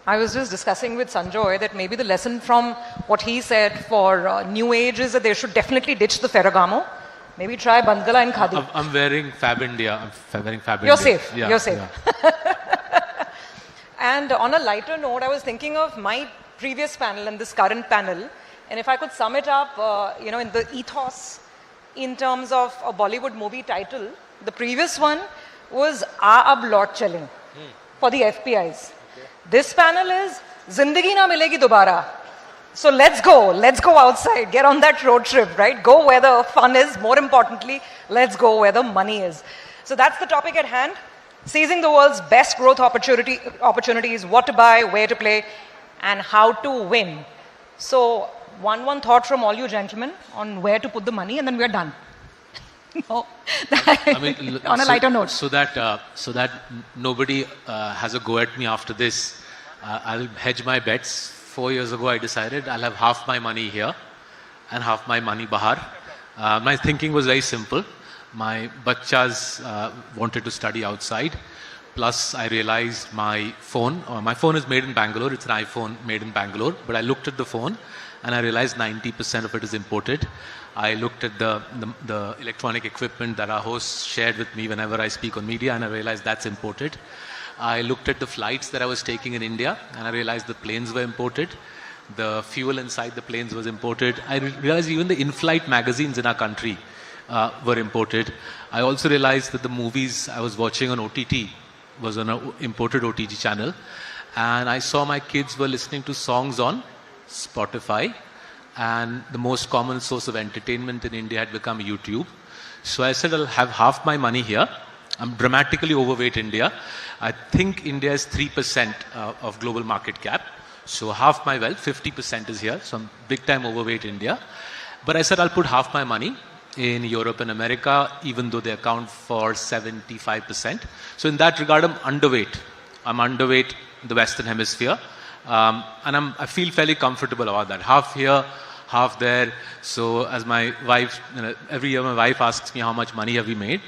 I was just discussing with Sanjoy that maybe the lesson from what he said for new age is that they should definitely ditch the Ferragamo. Maybe try Bandgala and Khadi. I'm wearing Fab India. I'm wearing Fab You're India. safe. You're safe. Yeah. And on a lighter note, I was thinking of my previous panel and this current panel. And if I could sum it up, in the ethos in terms of a Bollywood movie title, the previous one was Aa Ab Laut Chale for the FPIs. This panel is Zindagi Na Milegi Dobara. So let's go outside, get on that road trip, right? Go where the fun is. More importantly, let's go where the money is. So that's the topic at hand. Seizing the world's best growth opportunities, what to buy, where to play, and how to win. So one thought from all you gentlemen on where to put the money, and then we're done. No, on a lighter note. So that nobody has a go at me after this, I'll hedge my bets. 4 years ago, I decided I'll have half my money here and half my money bahar. My thinking was very simple. My bachchas wanted to study outside. Plus, I realized my phone is made in Bangalore. It's an iPhone made in Bangalore. But I looked at the phone and I realized 90% of it is imported. I looked at the electronic equipment that our hosts shared with me whenever I speak on media, and I realized that's imported. I looked at the flights that I was taking in India, and I realized the planes were imported. The fuel inside the planes was imported. I realized even the in-flight magazines in our country were imported. I also realized that the movies I was watching on OTT was on an imported OTT channel. And I saw my kids were listening to songs on Spotify. And the most common source of entertainment in India had become YouTube. So I said I'll have half my money here. I'm dramatically overweight India. I think India is 3% of global market cap. So half my wealth, 50% is here. So I'm big time overweight India. But I said I'll put half my money in Europe and America, even though they account for 75%. So in that regard, I'm underweight. I'm underweight the Western Hemisphere. And I feel fairly comfortable about that. Half here, half there. So as my wife, every year my wife asks me how much money have we made.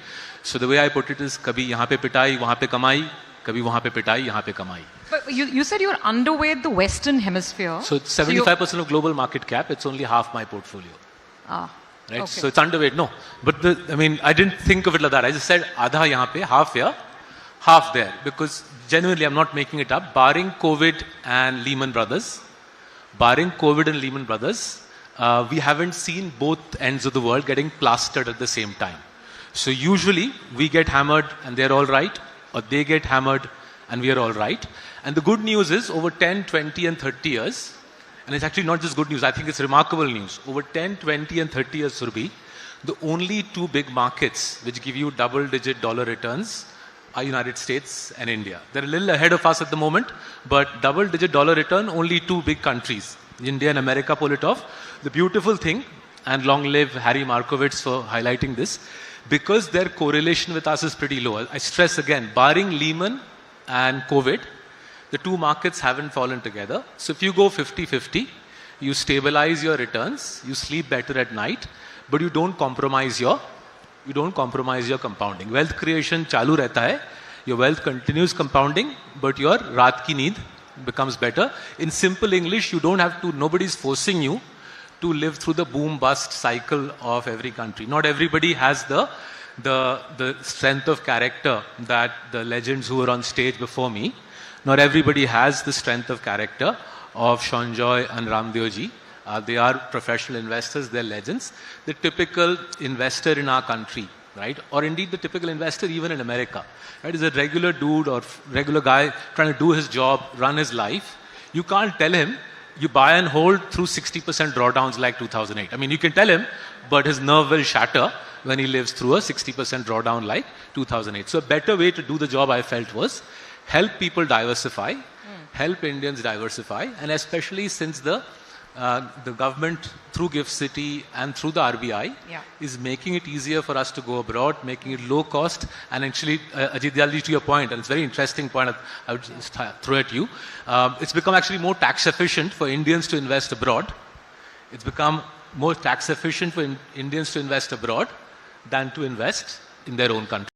So the way I put it is, kabhi yahan pe pitai, wahan pe kamai, kabhi wahan pe pitai, yahan pe kamai. But you said you're underweight the Western Hemisphere. So it's 75% of global market cap. It's only half my portfolio. Right? Okay. So it's underweight. No, but I didn't think of it like that. I just said adha yahan pe, half here, half there. Because genuinely, I'm not making it up. Barring COVID and Lehman Brothers, we haven't seen both ends of the world getting plastered at the same time. So usually we get hammered and they're all right, or they get hammered and we are all right. And the good news is over 10, 20 and 30 years, and it's actually not just good news, I think it's remarkable news. Over 10, 20 and 30 years, Surbhi, the only two big markets which give you double-digit dollar returns are United States and India. They're a little ahead of us at the moment, but double-digit dollar return, only two big countries. India and America pull it off. The beautiful thing, and long live Harry Markowitz for highlighting this, because their correlation with us is pretty low. I stress again, barring Lehman and COVID, the two markets haven't fallen together. So if you go 50-50, you stabilize your returns, you sleep better at night, but you don't compromise your compounding. Wealth creation chalu rehta hai. Your wealth continues compounding, but your raat ki neend becomes better. In simple English, nobody's forcing you to live through the boom-bust cycle of every country. Not everybody has the strength of character that the legends who were on stage before me. Not everybody has the strength of character of Sanjoy and Ramdeo-ji. They are professional investors, they're legends. The typical investor in our country, right? Or indeed the typical investor even in America, right? Is a regular dude or regular guy trying to do his job, run his life. You can't tell him, you buy and hold through 60% drawdowns like 2008. I mean, you can tell him, but his nerve will shatter when he lives through a 60% drawdown like 2008. So a better way to do the job I felt was help people diversify, help Indians diversify, and especially since the government through GIFT City and through the RBI is making it easier for us to go abroad, making it low cost. And actually, Ajit Dialji, to your point, and it's a very interesting point I would just throw at you, it's become actually more tax efficient for Indians to invest abroad. It's become more tax efficient for Indians to invest abroad than to invest in their own country.